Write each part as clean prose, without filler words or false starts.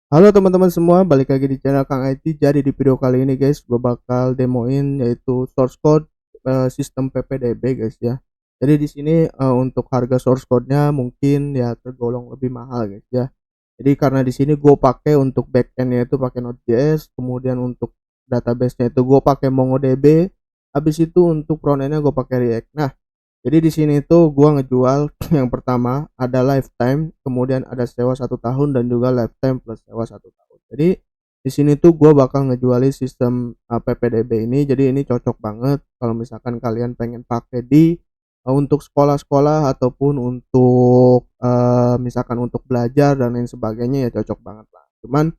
Halo teman-teman semua, balik lagi di channel Kang IT. Jadi di video kali ini guys, gue bakal demoin yaitu source code sistem PPDB guys ya. Jadi di sini untuk harga source code-nya mungkin ya tergolong lebih mahal guys ya. Jadi karena di sini gue pakai untuk backend-nya itu pakai Node.js, kemudian untuk database-nya itu gue pakai MongoDB, habis itu untuk front-end-nya gue pakai React. Nah, jadi di sini tuh gua ngejual yang pertama ada lifetime, kemudian ada sewa 1 tahun dan juga lifetime plus sewa 1 tahun. Jadi di sini tuh gua bakal ngejualin sistem PPDB ini. Jadi ini cocok banget kalau misalkan kalian pengen pakai di untuk sekolah-sekolah ataupun untuk misalkan untuk belajar dan lain sebagainya ya cocok banget lah. Cuman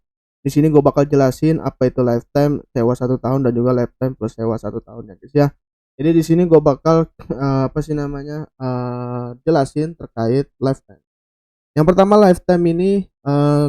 di sini gue bakal jelasin apa itu lifetime sewa 1 tahun dan juga lifetime plus sewa 1 tahun ya guys ya. Jadi di sini gue bakal apa sih namanya jelasin terkait lifetime. Yang pertama lifetime ini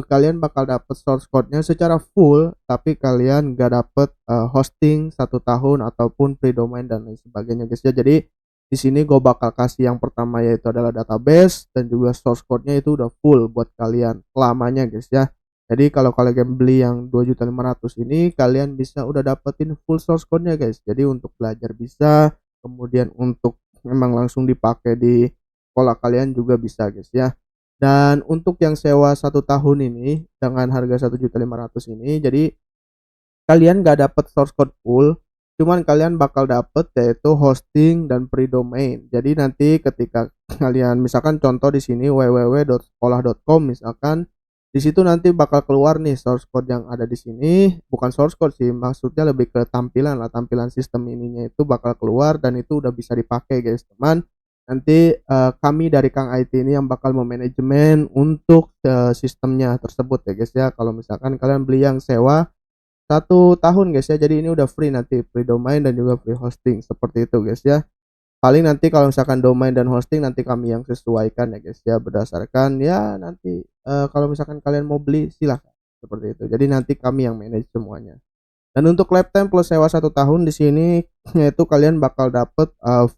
kalian bakal dapet source code-nya secara full, tapi kalian gak dapet hosting 1 tahun ataupun free domain dan lain sebagainya guys ya. Jadi di sini gue bakal kasih yang pertama yaitu adalah database dan juga source code-nya itu udah full buat kalian selamanya guys ya. Jadi kalau kalian beli yang 2.500.000 ini kalian bisa udah dapetin full source code-nya guys. Jadi untuk belajar bisa, kemudian untuk memang langsung dipakai di sekolah kalian juga bisa guys ya. Dan untuk yang sewa 1 tahun ini dengan harga 1.500.000 ini, jadi kalian gak dapet source code full, cuman kalian bakal dapet yaitu hosting dan free domain. Jadi nanti ketika kalian misalkan contoh di sini www.sekolah.com misalkan, di situ nanti bakal keluar nih source code yang ada di sini, bukan source code sih, maksudnya lebih ke tampilan lah, tampilan sistem ininya itu bakal keluar dan itu udah bisa dipakai guys teman. Nanti kami dari Kang IT ini yang bakal memanajemen untuk sistemnya tersebut ya guys ya. Kalau misalkan kalian beli yang sewa 1 tahun guys ya, jadi ini udah free, nanti free domain dan juga free hosting seperti itu guys ya. Paling nanti kalau misalkan domain dan hosting nanti kami yang sesuaikan ya guys ya, berdasarkan ya nanti kalau misalkan kalian mau beli silahkan seperti itu. Jadi nanti kami yang manage semuanya. Dan untuk lifetime plus sewa 1 tahun di sini yaitu kalian bakal dapet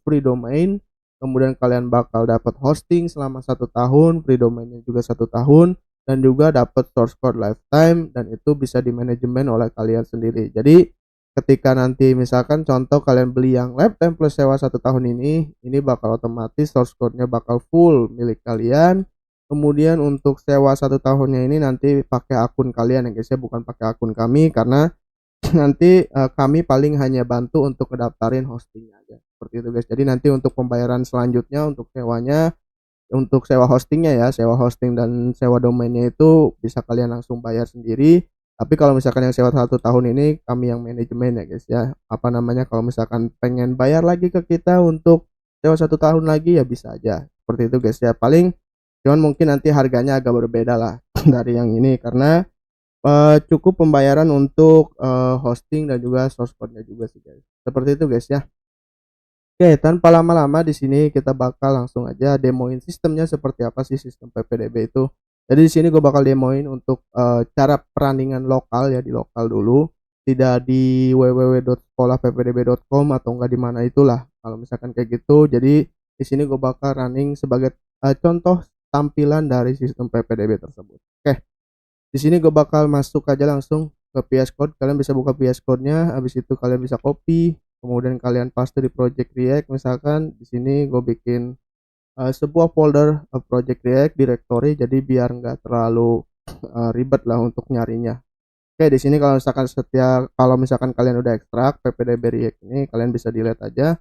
free domain, kemudian kalian bakal dapat hosting selama 1 tahun, free domainnya juga 1 tahun, dan juga dapat source code lifetime dan itu bisa dimanajemen oleh kalian sendiri. Jadi ketika nanti misalkan contoh kalian beli yang lifetime plus sewa 1 tahun ini bakal otomatis source code-nya bakal full milik kalian. Kemudian untuk sewa 1 tahunnya ini nanti pakai akun kalian ya guys ya, bukan pakai akun kami karena nanti kami paling hanya bantu untuk ngedaftarin hostingnya aja seperti itu guys. Jadi nanti untuk pembayaran selanjutnya untuk sewanya, untuk sewa hostingnya ya, sewa hosting dan sewa domainnya itu bisa kalian langsung bayar sendiri. Tapi kalau misalkan yang sewa 1 tahun ini kami yang manajemen ya guys ya. Apa namanya, kalau misalkan pengen bayar lagi ke kita untuk sewa 1 tahun lagi ya bisa aja seperti itu guys ya. Paling cuman mungkin nanti harganya agak berbeda lah dari yang ini karena cukup pembayaran untuk hosting dan juga source code-nya juga sih guys. Seperti itu guys ya. Oke, tanpa lama-lama di sini kita bakal langsung aja demoin sistemnya seperti apa sih sistem PPDB itu. Jadi di sini gue bakal demoin untuk cara perandingan lokal ya, di lokal dulu, tidak di www.sekolahppdb.com atau enggak di mana itulah. Kalau misalkan kayak gitu, jadi di sini gue bakal running sebagai contoh tampilan dari sistem PPDB tersebut. Oke. Di sini gue bakal masuk aja langsung ke VS Code. Kalian bisa buka VS Code-nya, habis itu kalian bisa copy, kemudian kalian paste di project React. Misalkan di sini gue bikin sebuah folder project React directory, jadi biar nggak terlalu ribet lah untuk nyarinya. Oke, di sini kalau misalkan kalian udah ekstrak ppdb React ini, kalian bisa delete aja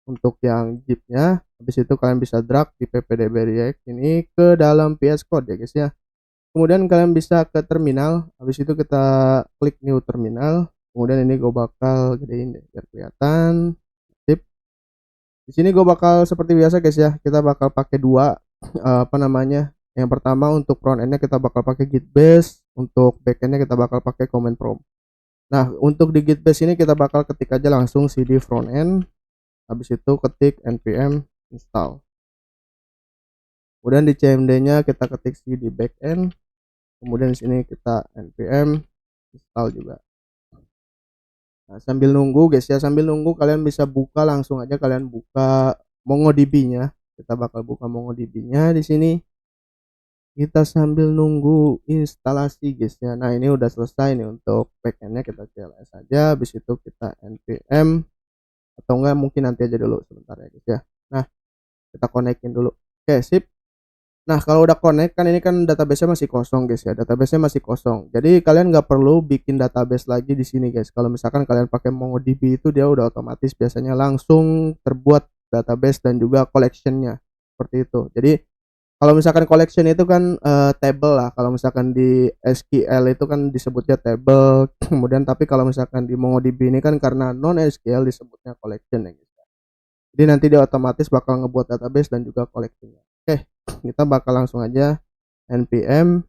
untuk yang zip-nya. Habis itu kalian bisa drag di ppdb React ini ke dalam VS Code ya guys ya. Kemudian kalian bisa ke terminal, habis itu kita klik new terminal. Kemudian ini gue bakal gedein deh biar kelihatan. Sip. Di sini gue bakal seperti biasa guys ya, kita bakal pakai dua apa namanya. Yang pertama untuk front endnya kita bakal pakai git base, untuk back endnya kita bakal pakai command prompt. Nah, untuk di git base ini kita bakal ketik aja langsung cd front end, habis itu ketik npm install. Kemudian di cmd-nya kita ketik cd backend. Kemudian di sini kita npm install juga. Nah, sambil nunggu guys ya, sambil nunggu kalian bisa buka langsung aja, kalian buka MongoDB-nya. Kita bakal buka MongoDB-nya di sini. kita sambil nunggu instalasi guys ya. Nah ini udah selesai nih untuk backendnya, kita CLS saja, habis itu kita npm atau enggak mungkin nanti aja dulu sebentar ya guys ya. Nah kita konekin dulu, oke sip. Nah kalau udah connect kan ini kan database-nya masih kosong guys ya, database-nya masih kosong, jadi kalian nggak perlu bikin database lagi di sini guys. Kalau misalkan kalian pakai MongoDB itu dia udah otomatis biasanya langsung terbuat database dan juga collection-nya seperti itu. Jadi kalau misalkan collection itu kan table lah, kalau misalkan di SQL itu kan disebutnya table kemudian tapi kalau misalkan di MongoDB ini kan karena non SQL disebutnya collection ya guys. Jadi nanti dia otomatis bakal ngebuat database dan juga collectionnya. Oke, kita bakal langsung aja npm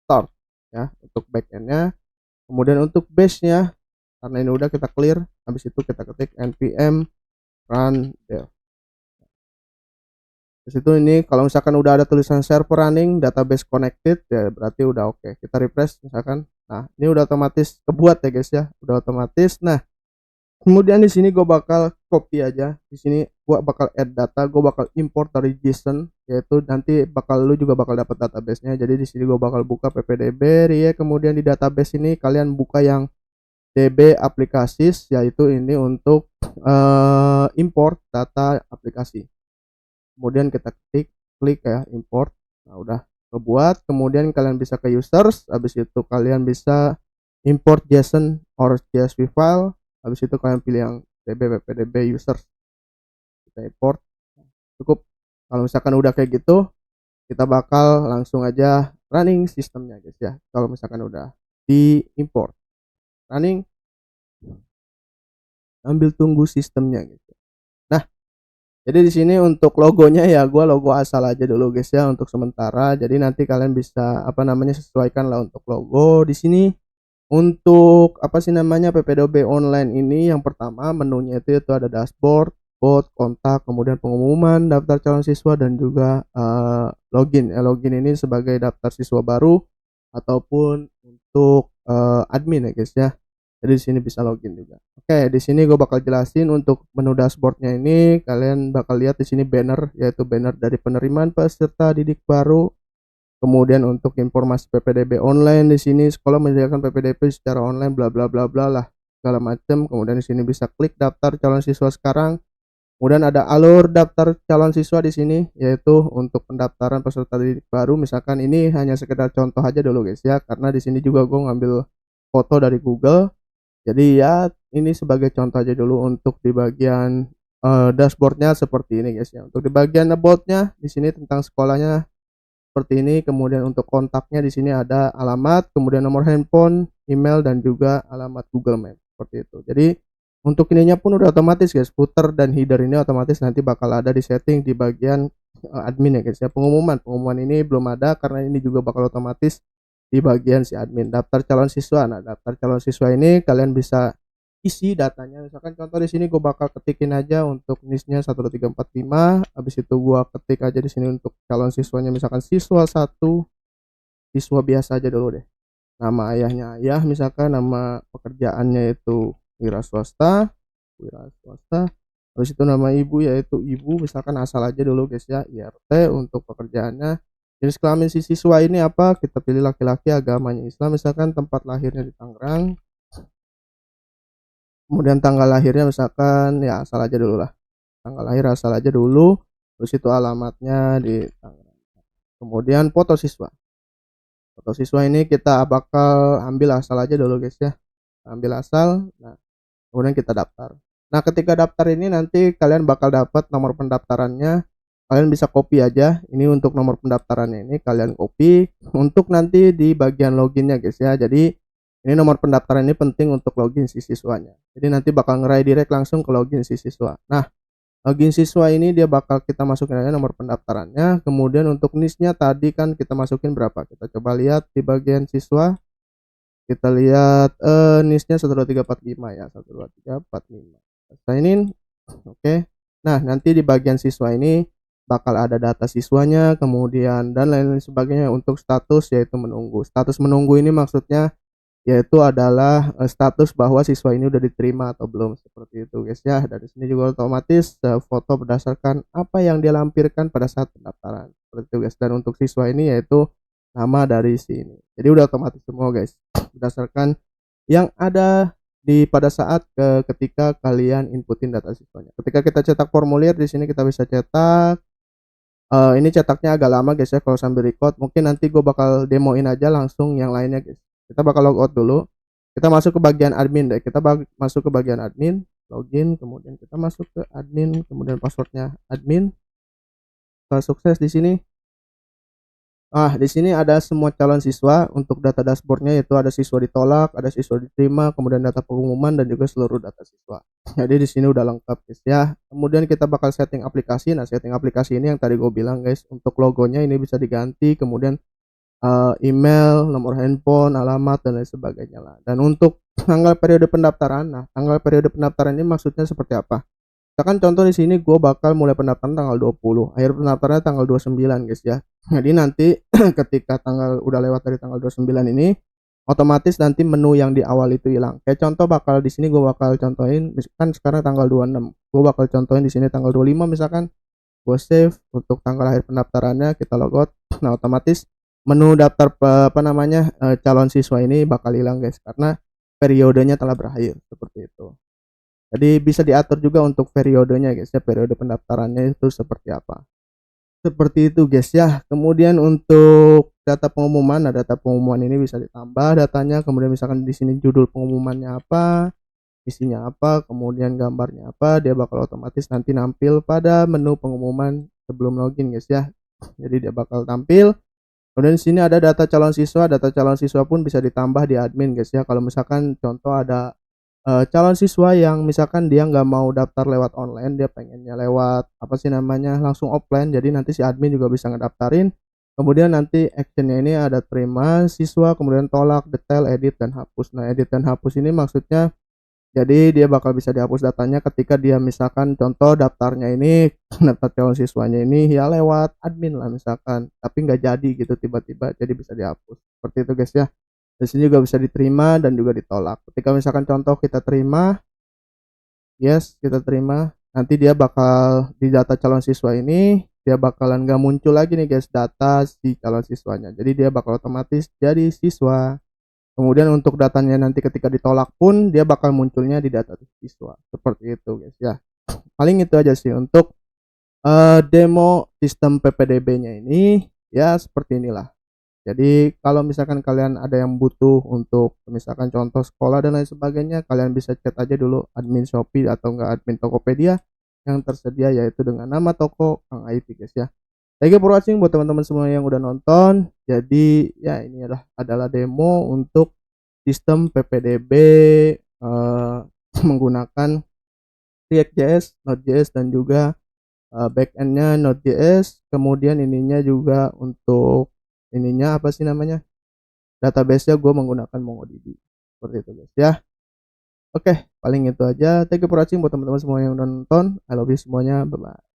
start ya untuk backendnya. Kemudian untuk base-nya karena ini udah kita clear, habis itu kita ketik npm run dev. Di situ ini kalau misalkan udah ada tulisan server running, database connected ya berarti udah oke. Kita refresh misalkan. Nah, ini udah otomatis kebuat ya guys ya, udah otomatis. Nah, kemudian di sini gue bakal copy aja. Di sini gue bakal add data, gue bakal import dari JSON, yaitu nanti bakal lu juga bakal dapat database-nya. Jadi di sini gue bakal buka ppdb ya, kemudian di database ini kalian buka yang db applications, yaitu ini untuk import data aplikasi. Kemudian kita klik ya import. Nah udah kebuat, kemudian kalian bisa ke users, habis itu kalian bisa import JSON or CSV file, habis itu kalian pilih yang ppdb users, kita import. Cukup. Kalau misalkan udah kayak gitu, kita bakal langsung aja running sistemnya guys ya. Kalau misalkan udah di import running, ambil tunggu sistemnya gitu. Nah, jadi di sini untuk logonya ya gua logo asal aja dulu guys ya untuk sementara. Jadi nanti kalian bisa apa namanya sesuaikan lah untuk logo di sini. Untuk apa sih namanya PPDB online ini yang pertama menunya itu ada dashboard, bot, kontak, kemudian pengumuman, daftar calon siswa dan juga login. Login ini sebagai daftar siswa baru ataupun untuk admin ya guys ya. Jadi di sini bisa login juga. Oke, di sini gue bakal jelasin untuk menu dashboardnya ini. Kalian bakal lihat di sini banner, yaitu banner dari penerimaan peserta didik baru. Kemudian untuk informasi PPDB online di sini sekolah menyediakan PPDB secara online bla bla bla bla lah segala macam. Kemudian di sini bisa klik daftar calon siswa sekarang. Kemudian ada alur daftar calon siswa di sini, yaitu untuk pendaftaran peserta didik baru. Misalkan ini hanya sekedar contoh aja dulu guys ya, karena di sini juga gue ngambil foto dari Google. Jadi ya ini sebagai contoh aja dulu untuk di bagian dashboardnya seperti ini guys ya. Untuk di bagian aboutnya di sini tentang sekolahnya seperti ini. Kemudian untuk kontaknya di sini ada alamat, kemudian nomor handphone, email dan juga alamat Google Map seperti itu. Jadi untuk ininya pun udah otomatis guys, footer dan header ini otomatis nanti bakal ada di setting di bagian admin ya guys ya. Pengumuman ini belum ada karena ini juga bakal otomatis di bagian si admin. Daftar calon siswa. Nah, daftar calon siswa ini kalian bisa isi datanya. Misalkan contoh di sini gue bakal ketikin aja untuk NIS-nya 12345. Habis itu gue ketik aja di sini untuk calon siswanya misalkan siswa 1, siswa biasa aja dulu deh. Nama ayahnya ayah, misalkan nama pekerjaannya itu wira swasta. Habis itu nama ibu yaitu ibu, misalkan asal aja dulu guys ya, IRT. Untuk pekerjaannya jenis kelamin si siswa ini apa, kita pilih laki-laki, agamanya Islam, misalkan tempat lahirnya di Tangerang. Kemudian tanggal lahirnya misalkan ya asal aja dulu lah, tanggal lahir asal aja dulu. Terus itu alamatnya di Tangerang. Kemudian foto siswa ini kita bakal ambil asal aja dulu guys ya, ambil asal. Nah kemudian kita daftar. Nah ketika daftar ini nanti kalian bakal dapat nomor pendaftarannya. Kalian bisa copy aja ini untuk nomor pendaftarannya, ini kalian copy untuk nanti di bagian loginnya guys ya. Jadi ini nomor pendaftaran ini penting untuk login si siswanya, jadi nanti bakal ngeredirect langsung ke login si siswa. Nah login siswa ini dia bakal kita masukin aja nomor pendaftarannya. Kemudian untuk NIS-nya tadi kan kita masukin berapa, kita coba lihat di bagian siswa. Kita lihat NIS-nya 12345 ya, 12345. Sign in. Oke. Nah, nanti di bagian siswa ini bakal ada data siswanya, kemudian dan lain-lain sebagainya. Untuk status yaitu menunggu. Status menunggu ini maksudnya yaitu adalah status bahwa siswa ini udah diterima atau belum, seperti itu guys ya. Dari sini juga otomatis foto berdasarkan apa yang dia lampirkan pada saat pendaftaran, seperti itu guys. Dan untuk siswa ini yaitu nama dari sini, jadi udah otomatis semua guys berdasarkan yang ada di pada saat ketika kalian inputin data siswanya. Ketika kita cetak formulir di sini kita bisa cetak. Ini cetaknya agak lama guys ya kalau sambil record. Mungkin nanti gue bakal demoin aja langsung yang lainnya guys. Kita bakal logout dulu. Kita masuk ke bagian admin deh. Kita masuk ke bagian admin, login, kemudian kita masuk ke admin, kemudian passwordnya admin. Kalau sukses di sini. Di sini ada semua calon siswa. Untuk data dashboardnya yaitu ada siswa ditolak, ada siswa diterima, kemudian data pengumuman dan juga seluruh data siswa. Jadi di sini udah lengkap guys ya. Kemudian kita bakal setting aplikasi. Nah, setting aplikasi ini yang tadi gue bilang guys, untuk logonya ini bisa diganti, kemudian email, nomor handphone, alamat dan lain sebagainya lah. Dan untuk tanggal periode pendaftaran, nah tanggal periode pendaftaran ini maksudnya seperti apa? Misalkan contoh di sini gue bakal mulai pendaftaran tanggal 20, akhir pendaftarannya tanggal 29 guys ya. Jadi nanti ketika tanggal udah lewat dari tanggal 29 ini, otomatis nanti menu yang di awal itu hilang. Kayak contoh bakal di sini gue bakal contohin, misalkan sekarang tanggal 26, gue bakal contohin di sini tanggal 25 misalkan. Gue save untuk tanggal akhir pendaftarannya, kita logout. Nah, otomatis menu daftar calon siswa ini bakal hilang guys karena periodenya telah berakhir, seperti itu. Jadi bisa diatur juga untuk periodenya guys ya, periode pendaftarannya itu seperti apa. Seperti itu guys ya. Kemudian untuk data pengumuman, nah data pengumuman ini bisa ditambah datanya, kemudian misalkan di sini judul pengumumannya apa, isinya apa, kemudian gambarnya apa, dia bakal otomatis nanti nampil pada menu pengumuman sebelum login guys ya. Jadi dia bakal tampil. Kemudian di sini ada data calon siswa pun bisa ditambah di admin guys ya. Kalau misalkan contoh ada calon siswa yang misalkan dia nggak mau daftar lewat online, dia pengennya lewat apa sih namanya langsung offline, jadi nanti si admin juga bisa ngedaftarin. Kemudian nanti actionnya ini ada terima siswa, kemudian tolak, detail, edit dan hapus. Nah, edit dan hapus ini maksudnya jadi dia bakal bisa dihapus datanya ketika dia misalkan contoh daftarnya ini daftar calon siswanya ini ya lewat admin lah misalkan, tapi nggak jadi gitu tiba-tiba, jadi bisa dihapus seperti itu guys ya. Di sini juga bisa diterima dan juga ditolak. Ketika misalkan contoh kita terima, yes kita terima, nanti dia bakal di data calon siswa ini dia bakalan nggak muncul lagi nih guys data si calon siswanya. Jadi dia bakal otomatis jadi siswa. Kemudian untuk datanya nanti ketika ditolak pun dia bakal munculnya di data siswa. Seperti itu guys ya. Paling itu aja sih untuk demo sistem PPDB-nya ini ya, seperti inilah. Jadi kalau misalkan kalian ada yang butuh untuk misalkan contoh sekolah dan lain sebagainya, kalian bisa chat aja dulu admin Shopee atau enggak admin Tokopedia yang tersedia yaitu dengan nama toko Kang IT guys ya. Thank you for watching buat teman-teman semua yang udah nonton. Jadi ya ini adalah demo untuk sistem PPDB menggunakan React.js, Node.js dan juga backendnya Node.js. Kemudian ininya juga untuk ininya apa sih namanya, database-nya gue menggunakan MongoDB seperti itu guys ya. Oke, paling itu aja. Thank you for watching buat teman-teman semua yang udah nonton. I love you semuanya, bye bye.